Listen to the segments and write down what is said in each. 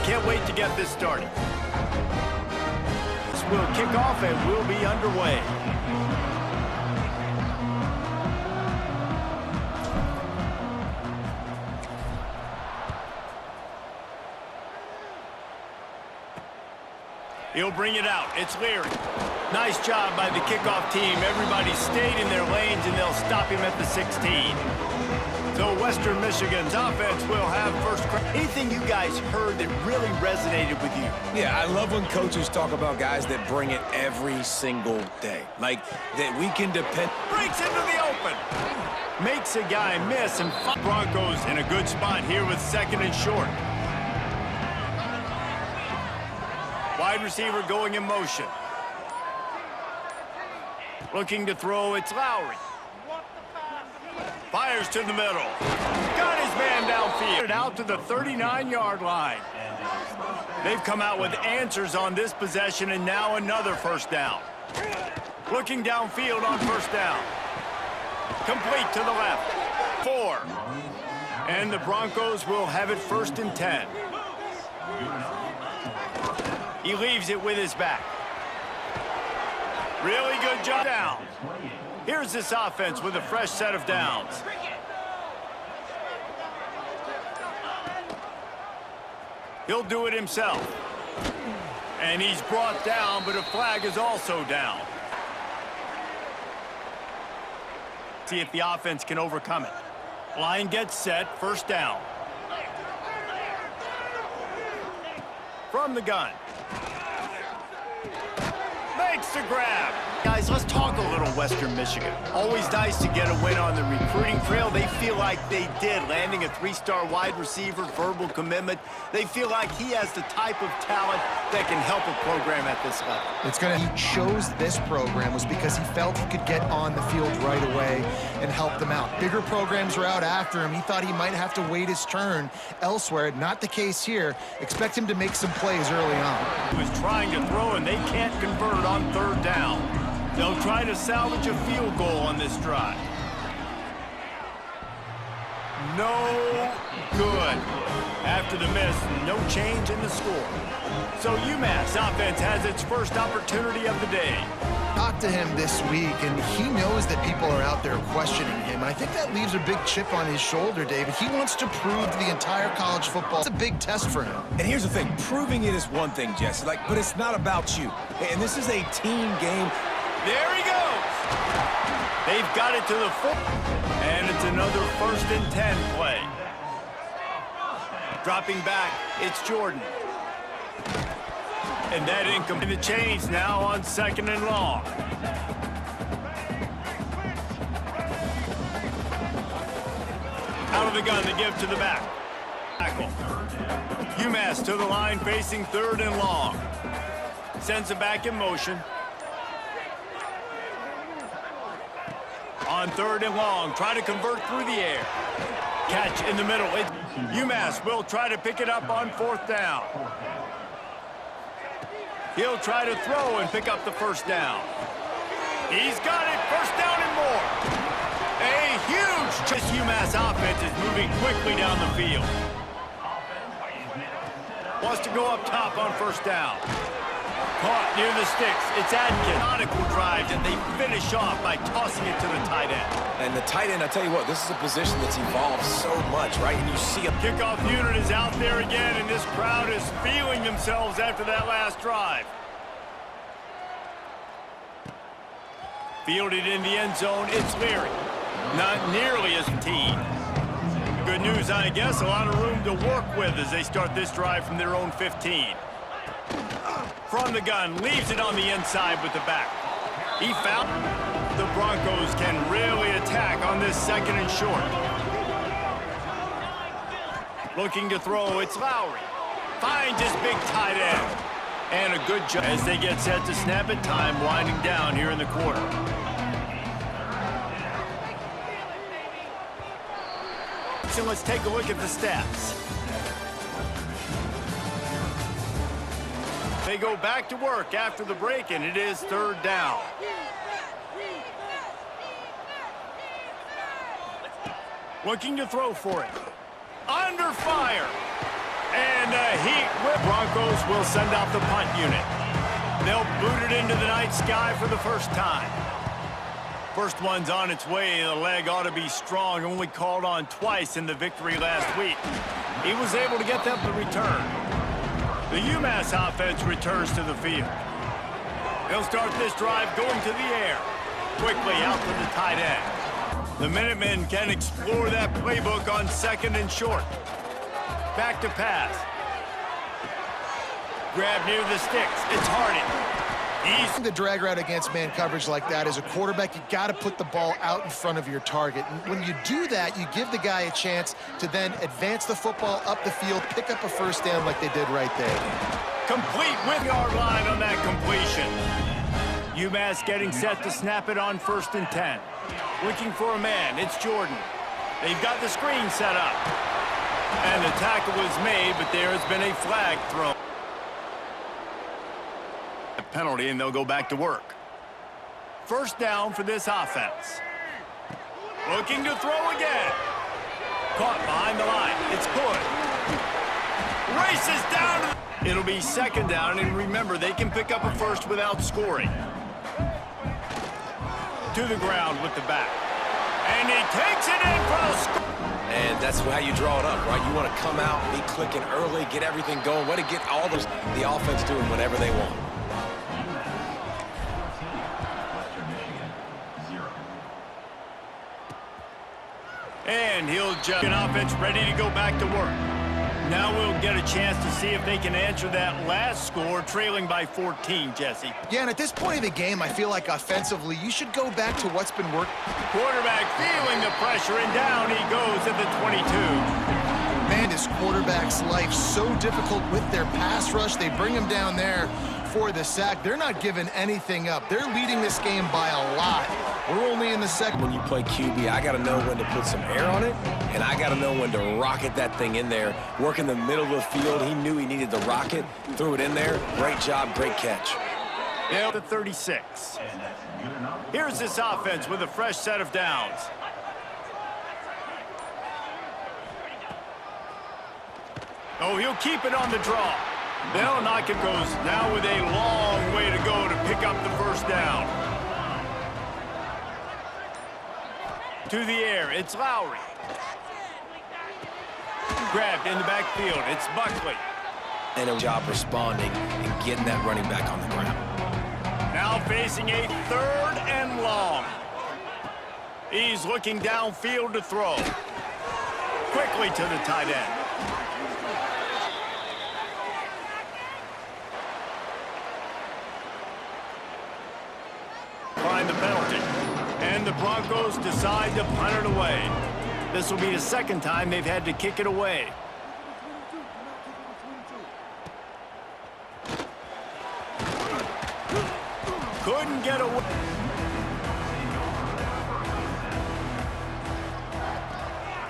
can't wait to get this started. This will kick off and we'll be underway. He'll bring it out. It's Leary. Nice job by the kickoff team. Everybody stayed in their lanes, and they'll stop him at the 16. So Western Michigan's offense will have first crack. Anything you guys heard that really resonated with you? Yeah, I love when coaches talk about guys that bring it every single day. Like, that we can depend. Breaks into the open. Makes a guy miss, and Broncos in a good spot here with second and short. Wide receiver going in motion. Looking to throw, it's Lowry. Fires to the middle. Got his man downfield. Out to the 39-yard line. They've come out with answers on this possession, and now another first down. Looking downfield on first down. Complete to the left. 4. And the Broncos will have it first and 10. He leaves it with his back. Really good job down. Here's this offense with a fresh set of downs. He'll do it himself. And he's brought down, but a flag is also down. See if the offense can overcome it. Line gets set, first down. From the gun. Makes the grab. Guys, let's talk a little Western Michigan. Always nice to get a win on the recruiting trail. They feel like they did, landing a 3-star wide receiver, verbal commitment. They feel like he has the type of talent that can help a program at this level. He chose this program was because he felt he could get on the field right away and help them out. Bigger programs were out after him. He thought he might have to wait his turn elsewhere. Not the case here. Expect him to make some plays early on. He was trying to throw, and they can't convert on third down. They'll try to salvage a field goal on this drive. No good. After the miss, no change in the score. So UMass offense has its first opportunity of the day. Talked to him this week, and he knows that people are out there questioning him. I think that leaves a big chip on his shoulder, David. He wants to prove to the entire college football. It's a big test for him. And here's the thing. Proving it is one thing, Jesse. But it's not about you. And this is a team game. There he goes. They've got it to the 4. And it's another first and 10 play. Dropping back, it's Jordan. And that incomplete. The change now on second and long. Out of the gun, the give to the back. Tackle. UMass to the line, facing third and long. Sends it back in motion. On third and long, try to convert through the air. Catch in the middle. UMass will try to pick it up on fourth down. He'll try to throw and pick up the first down. He's got it, first down and more. A huge just UMass offense is moving quickly down the field. Wants to go up top on first down. Caught near the sticks. It's Adkins. Methodical drive, and they finish off by tossing it to the tight end. And the tight end, I tell you what, this is a position that's evolved so much, right? And you see a kickoff unit is out there again, and this crowd is feeling themselves after that last drive. Fielded in the end zone, it's Leary. Not nearly as team. Good news, I guess, a lot of room to work with as they start this drive from their own 15. From the gun, leaves it on the inside with the back. He found the Broncos can really attack on this second and short. Looking to throw, it's Lowry. Finds his big tight end. And a good job as they get set to snap it. Time winding down here in the quarter. So let's take a look at the stats. They go back to work after the break, and it is third down. Looking to throw for it. Under fire. And a heat. Broncos will send out the punt unit. They'll boot it into the night sky for the first time. First one's on its way. The leg ought to be strong. Only called on twice in the victory last week. He was able to get them to return. The UMass offense returns to the field. They'll start this drive going to the air. Quickly out to the tight end. The Minutemen can explore that playbook on 2nd and short. Back to pass. Grab near the sticks. It's Harding. He's the drag route against man coverage like that. As a quarterback, you got to put the ball out in front of your target. And when you do that, you give the guy a chance to then advance the football up the field, pick up a first down like they did right there. Complete with yard line on that completion. UMass getting set to snap it on 1st and 10. Looking for a man. It's Jordan. They've got the screen set up. And the tackle was made, but there has been a flag thrown. A penalty, and they'll go back to work. First down for this offense. Looking to throw again. Caught behind the line. It's good. Races down. It'll be 2nd down, and remember, they can pick up a first without scoring. To the ground with the back. And he takes it in for the score. And that's how you draw it up, right? You want to come out, be clicking early, get everything going. Want to get all the offense doing whatever they want. And he'll jump an offense ready to go back to work. Now we'll get a chance to see if they can answer that last score, trailing by 14, Jesse. Yeah, and at this point of the game, I feel like offensively, you should go back to what's been working. Quarterback feeling the pressure, and down he goes at the 22. Man, this quarterback's life so difficult with their pass rush. They bring him down there for the sack. They're not giving anything up. They're leading this game by a lot. We're only in the second. When you play QB, I got to know when to put some air on it, and I got to know when to rocket that thing in there. Work in the middle of the field. He knew he needed the rocket. Threw it in there. Great job, great catch. Yeah, the 36. Here's this offense with a fresh set of downs. Oh, he'll keep it on the draw. They'll knock it goes now with a long way to go to pick up the first down. To the air, it's Lowry. Grabbed in the backfield, it's Buckley. And a job responding and getting that running back on the ground. Now facing a 3rd and long. He's looking downfield to throw. Quickly to the tight end. Find the penalty. And the Broncos decide to punt it away. This will be the 2nd time they've had to kick it away. Couldn't get away.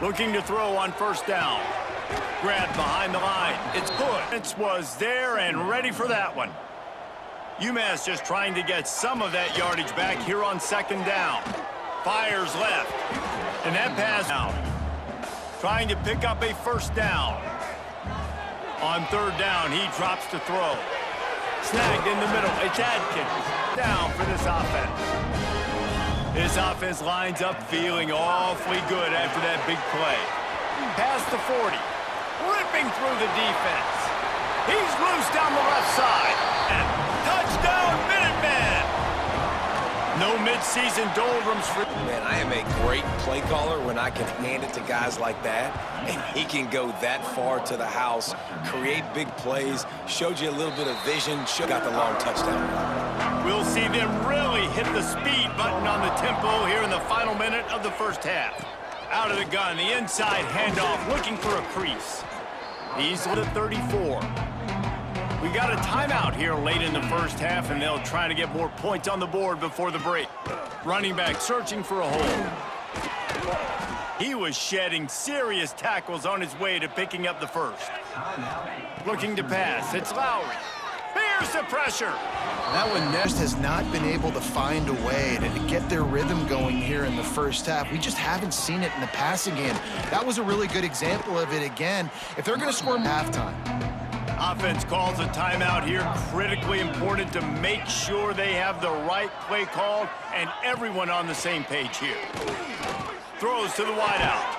Looking to throw on 1st down. Grabbed behind the line. It's good. It was there and ready for that one. UMass just trying to get some of that yardage back here on 2nd down. Fires left. And that pass out. Trying to pick up a 1st down. On 3rd down, he drops to throw. Snagged in the middle. It's Adkins. Down for this offense. This offense lines up feeling awfully good after that big play. Past the 40. Ripping through the defense. He's loose down the left side. And touchdown, Minutemen! No midseason doldrums for... Man, I am a great play caller when I can hand it to guys like that, and he can go that far to the house, create big plays, showed you a little bit of vision, got the long touchdown. We'll see them really hit the speed button on the tempo here in the final minute of the 1st half. Out of the gun, the inside handoff, looking for a crease. He's at 34. We got a timeout here late in the 1st half, and they'll try to get more points on the board before the break. Running back searching for a hole. He was shedding serious tackles on his way to picking up the first. Looking to pass. It's Lowry. Here's the pressure. That one Nest has not been able to find a way to get their rhythm going here in the 1st half. We just haven't seen it in the passing game. That was a really good example of it again. If they're going to score halftime, Offense calls a timeout here. Critically important to make sure they have the right play called and everyone on the same page here. Throws to the wideout.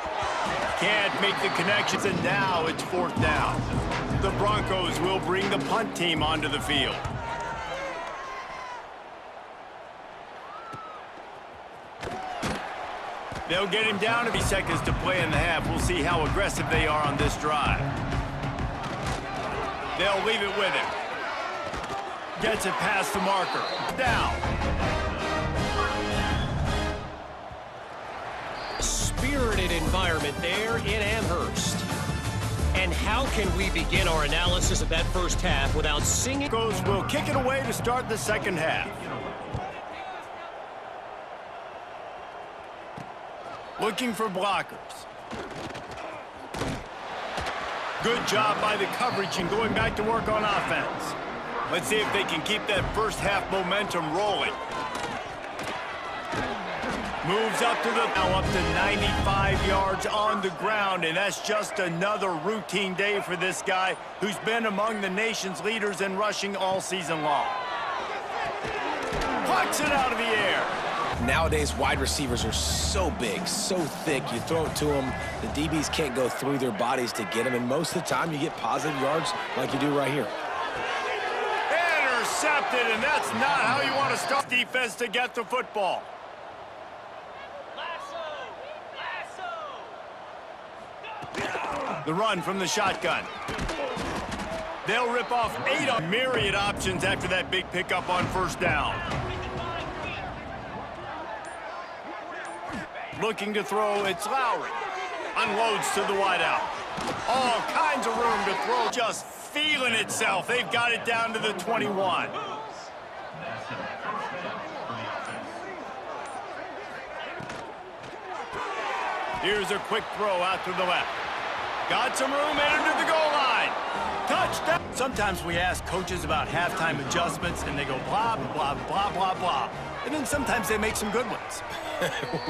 Can't make the connections, and now it's 4th down. The Broncos will bring the punt team onto the field. They'll get him down to 30 seconds to play in the half. We'll see how aggressive they are on this drive. They'll leave it with him. Gets it past the marker. Down. Spirited environment there in Amherst. And how can we begin our analysis of that first half without singing? Broncos will kick it away to start the second half. Looking for blockers. Good job by the coverage and going back to work on offense. Let's see if they can keep that first half momentum rolling. Moves up to now up to 95 yards on the ground, and that's just another routine day for this guy who's been among the nation's leaders in rushing all season long. Plucks it out of the air. Nowadays, wide receivers are so big, so thick. You throw it to them, the DBs can't go through their bodies to get them, and most of the time you get positive yards like you do right here. Intercepted, and that's not how you want to start defense to get the football. The run from the shotgun. They'll rip off 8 myriad options after that big pickup on first down. Looking to throw, it's Lowry. Unloads to the wideout. All kinds of room to throw. Just feeling itself. They've got it down to the 21. Here's a quick throw out to the left. Got some room and into the goal line. Touchdown. Sometimes we ask coaches about halftime adjustments, and they go blah, blah, blah, blah, blah. And then sometimes they make some good ones.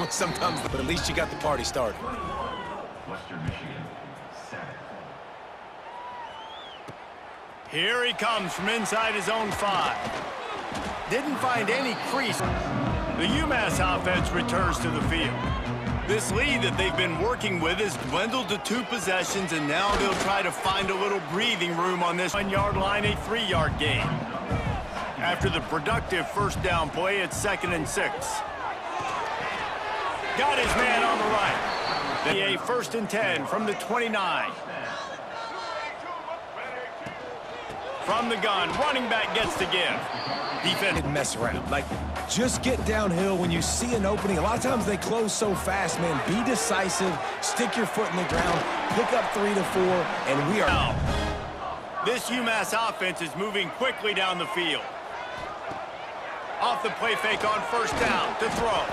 Sometimes, but at least you got the party started. Here he comes from inside his own 5. Didn't find any crease. The UMass offense returns to the field. This lead that they've been working with is dwindled to 2 possessions, and now they'll try to find a little breathing room on this 1-yard line, a 3-yard gain. After the productive first down play, it's 2nd and 6. Got his man on the right. A 1st and 10 from the 29. From the gun, running back gets to give. Defense Didn't mess around. Like, just get downhill when you see an opening. A lot of times they close so fast, man. Be decisive, stick your foot in the ground, pick up 3 to 4, and we are out. This UMass offense is moving quickly down the field. Off the play fake on first down to throw.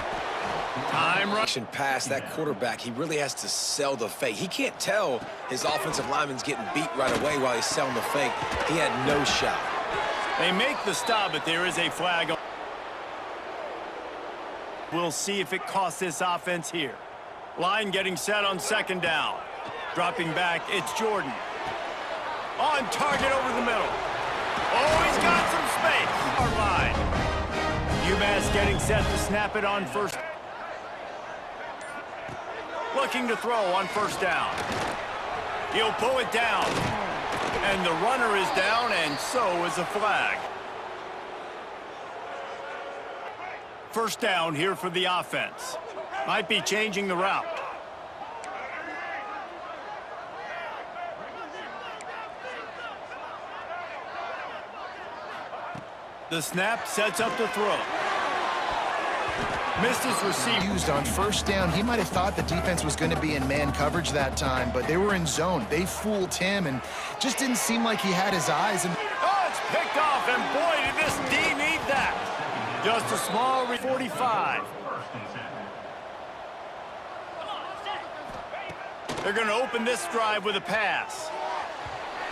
Time rush. Pass, that quarterback, he really has to sell the fake. He can't tell his offensive lineman's getting beat right away while he's selling the fake. He had no shot. They make the stop, but there is a flag. We'll see if it costs this offense here. Line getting set on 2nd down. Dropping back, it's Jordan. On target over the middle. Oh, he's got some space. Our line. UMass getting set to snap it on first. Looking to throw on first down. He'll pull it down. And the runner is down, and so is a flag. First down here for the offense. Might be changing the route. The snap sets up the throw. Missed his receiver. Used on first down. He might have thought the defense was going to be in man coverage that time, but they were in zone. They fooled him and just didn't seem like he had his eyes. And oh, it's picked off, and boy, did this D need that. Just a small 45. They're going to open this drive with a pass.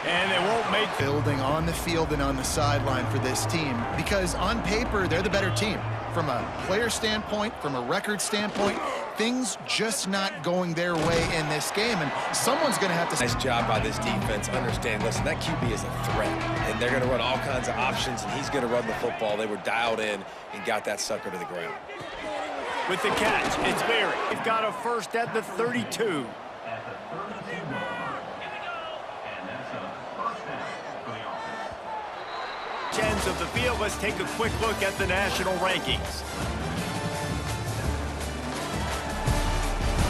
And they won't make building on the field and on the sideline for this team, because on paper, they're the better team. From a player standpoint, from a record standpoint, things just not going their way in this game, and someone's going to have to... Nice job by this defense. Understand, listen, that QB is a threat, and they're going to run all kinds of options, and he's going to run the football. They were dialed in and got that sucker to the ground. With the catch, it's Berry. They've got a first at the 32. Ends of the field, let's take a quick look at the national rankings.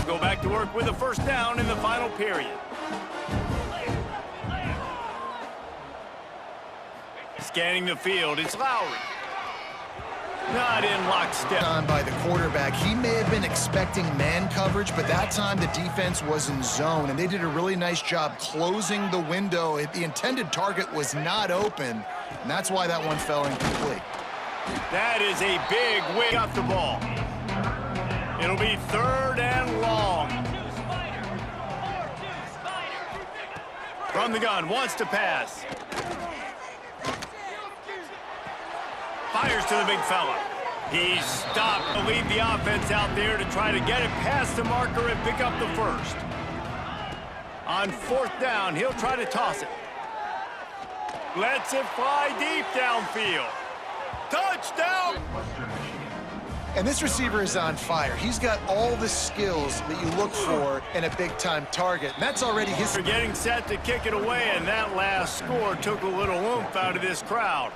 Go back to work with a first down in the final period. Scanning the field, it's Lowry. Not in lockstep. On by the quarterback. He may have been expecting man coverage, but that time the defense was in zone, and they did a really nice job closing the window. The intended target was not open, and that's why that one fell incomplete. That is a big win off the ball. It'll be 3rd and long. From the gun, wants to pass. Fires to the big fella. He's stopped to lead the offense out there to try to get it past the marker and pick up the first. On 4th down, he'll try to toss it. Lets it fly deep downfield. Touchdown! And this receiver is on fire. He's got all the skills that you look for in a big-time target. And that's already his... They're getting set to kick it away, and that last score took a little oomph out of this crowd.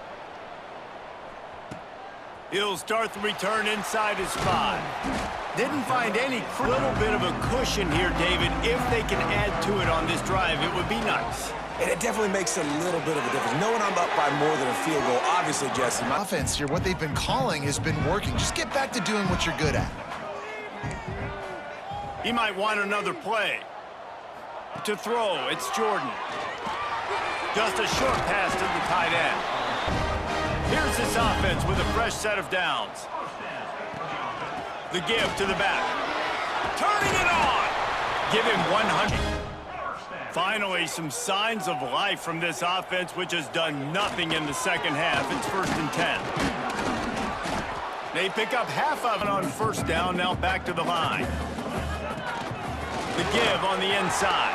He'll start the return inside his 5. Didn't find any little bit of a cushion here, David. If they can add to it on this drive, it would be nice. And it definitely makes a little bit of a difference. Knowing I'm up by more than a field goal, obviously, Jesse. My offense here, what they've been calling has been working. Just get back to doing what you're good at. He might want another play. To throw, it's Jordan. Just a short pass to the tight end. Here's this offense with a fresh set of downs. The give to the back. Turning it on. Give him 100. Finally, some signs of life from this offense, which has done nothing in the second half. It's 1st and 10. They pick up half of it on 1st down, now back to the line. The give on the inside.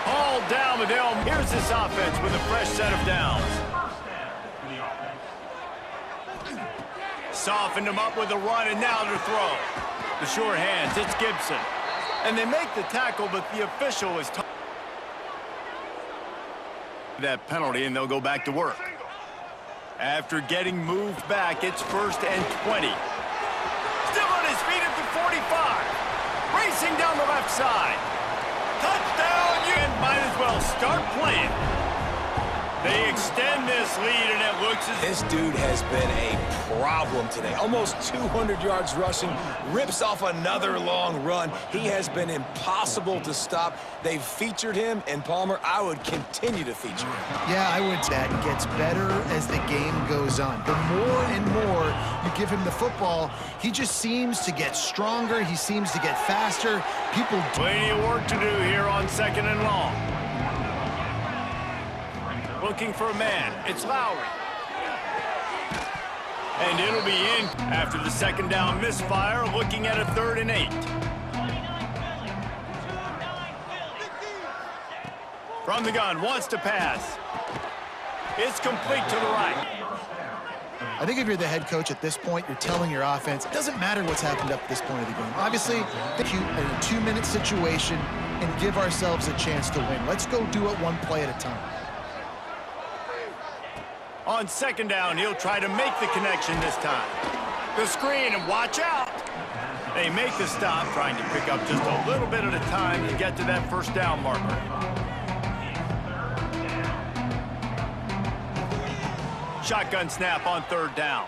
All down with Elm. Here's this offense with a fresh set of downs. Softened him up with a run, and now to throw. The sure hands, it's Gibson. And they make the tackle, but the official is... that penalty, and they'll go back to work. After getting moved back, it's 1st and 20. Still on his feet at the 45. Racing down the left side. Touchdown, you might as well start playing. They extend this lead, and it looks as... This dude has been a problem today. Almost 200 yards rushing, rips off another long run. He has been impossible to stop. They've featured him, and Palmer, I would continue to feature him. Yeah, I would. That gets better as the game goes on. The more and more you give him the football, he just seems to get stronger. He seems to get faster. People... Plenty of work to do here on 2nd and long. Looking for a man. It's Lowry. And it'll be in after the 2nd down misfire, looking at a 3rd and 8. From the gun, wants to pass. It's complete to the right. I think if you're the head coach at this point, you're telling your offense, it doesn't matter what's happened up to this point of the game. Obviously, think you in a 2-minute situation and give ourselves a chance to win. Let's go do it one play at a time. On 2nd down, he'll try to make the connection this time. The screen, and watch out. They make the stop, trying to pick up just a little bit at a time to get to that 1st down marker. Shotgun snap on 3rd down.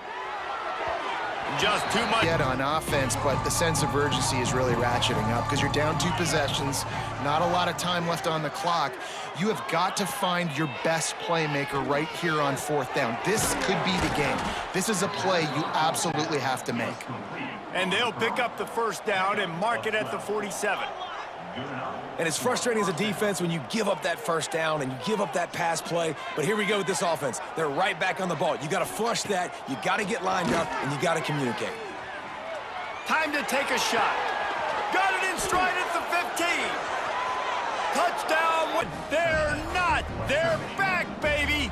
Just too much. Yet on offense, but the sense of urgency is really ratcheting up because you're down 2 possessions, not a lot of time left on the clock. You have got to find your best playmaker right here on 4th down. This could be the game. This is a play you absolutely have to make. And they'll pick up the 1st down and mark it at the 47. And it's frustrating as a defense when you give up that 1st down and you give up that pass play. But here we go with this offense. They're right back on the ball. You got to flush that. You got to get lined up, and you got to communicate. Time to take a shot. Got it in stride at the 15. Touchdown. They're not. They're back, baby.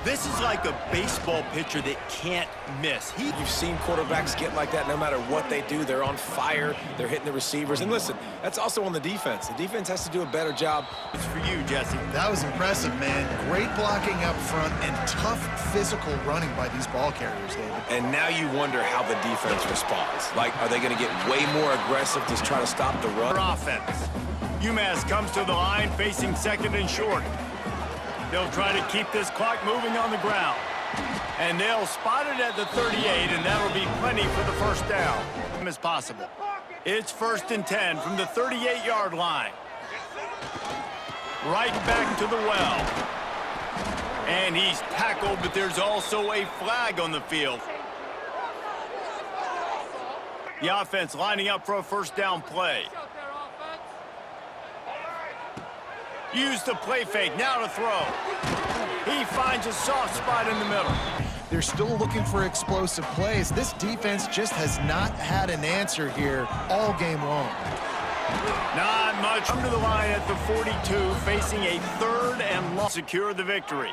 This is like a baseball pitcher that can't miss. You've seen quarterbacks get like that no matter what they do. They're on fire. They're hitting the receivers. And listen, that's also on the defense. The defense has to do a better job. It's for you, Jesse. That was impressive, man. Great blocking up front and tough physical running by these ball carriers, David. And now you wonder how the defense responds. Like, are they going to get way more aggressive to try to stop the run? Offense. UMass comes to the line facing second and short. They'll try to keep this clock moving on the ground. And they'll spot it at the 38, and that'll be plenty for the first down as possible. It's 1st and 10 from the 38-yard line. Right back to the well. And he's tackled, but there's also a flag on the field. The offense lining up for a first down play. Use the play fake, now to throw. He finds a soft spot in the middle. They're still looking for explosive plays. This defense just has not had an answer here all game long. Not much. Come to the line at the 42, facing a 3rd and long. Secure the victory.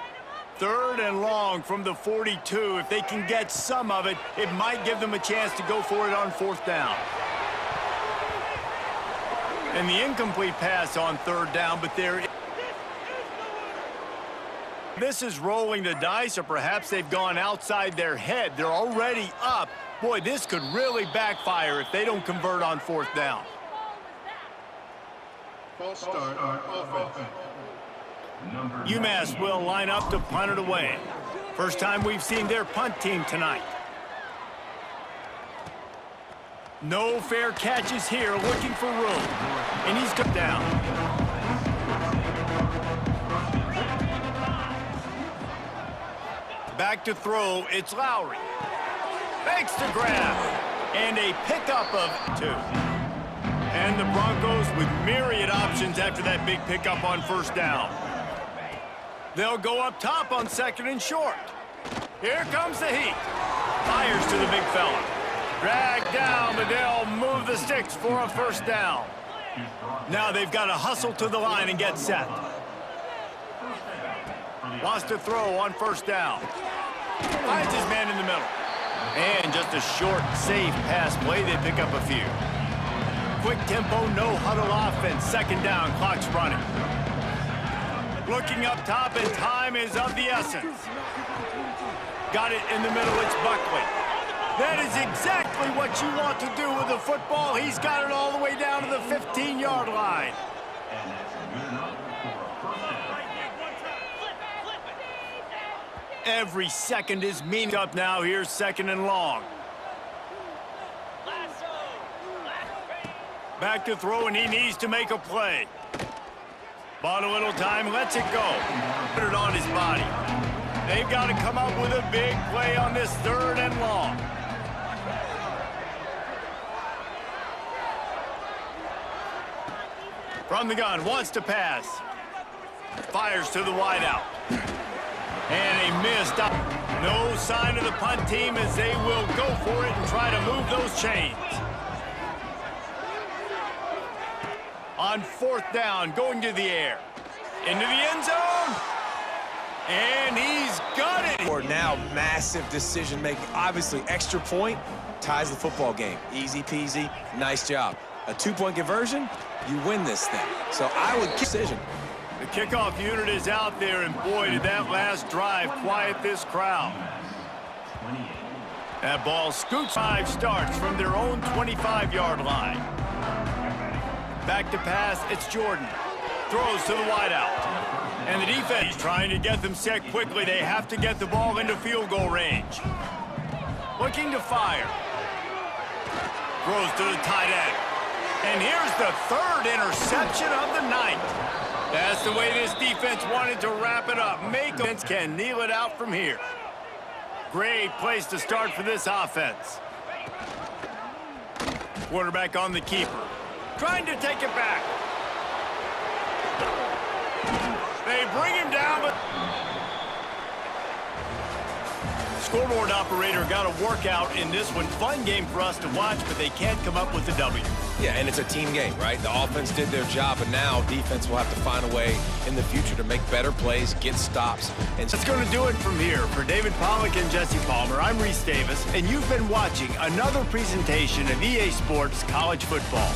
3rd and long from the 42. If they can get some of it, it might give them a chance to go for it on 4th down. And the incomplete pass on 3rd down, but this is rolling the dice, or perhaps they've gone outside their head. They're already up. Boy, this could really backfire if they don't convert on 4th down. False start on offense. UMass will line up to punt it away. First time we've seen their punt team tonight. No fair catches here, looking for room. And he's cut down. Back to throw, it's Lowry. Fakes to grab. And a pickup of 2. And the Broncos with myriad options after that big pickup on 1st down. They'll go up top on 2nd and short. Here comes the heat. Fires to the big fella. Dragged down, but they'll move the sticks for a 1st down. Now they've got to hustle to the line and get set. Wants to throw on 1st down. Finds his man in the middle. And just a short, safe pass play. They pick up a few. Quick tempo, no huddle offense. 2nd down, clock's running. Looking up top, and time is of the essence. Got it in the middle, it's Buckley. That is exactly what you want to do with the football. He's got it all the way down to the 15-yard line. Every second is mean. Up now, here's 2nd and long. Back to throw, and he needs to make a play. Bought a little time, lets it go. Put it on his body. They've got to come up with a big play on this 3rd and long. From the gun, wants to pass. Fires to the wideout. And a missed. No sign of the punt team as they will go for it and try to move those chains. On 4th down, going to the air. Into the end zone. And he's got it. Or now, massive decision-making. Obviously, extra point ties the football game. Easy peasy, nice job. A 2-point conversion, you win this thing. So I would decision. The kickoff unit is out there, and boy, did that last drive quiet this crowd. That ball scoots. 5 starts from their own 25-yard line. Back to pass, it's Jordan. Throws to the wideout. And the defense trying to get them set quickly. They have to get the ball into field goal range. Looking to fire. Throws to the tight end. And here's the 3rd interception of the night. That's the way this defense wanted to wrap it up. Defense can kneel it out from here. Great place to start for this offense. Quarterback on the keeper. Trying to take it back. They bring him down, but scoreboard operator got a workout in this one. Fun game for us to watch, but they can't come up with the W. Yeah, and it's a team game, right? The offense did their job, but now defense will have to find a way in the future to make better plays, get stops. And That's going to do it from here. For David Pollack and Jesse Palmer, I'm Reese Davis, and you've been watching another presentation of EA Sports College Football.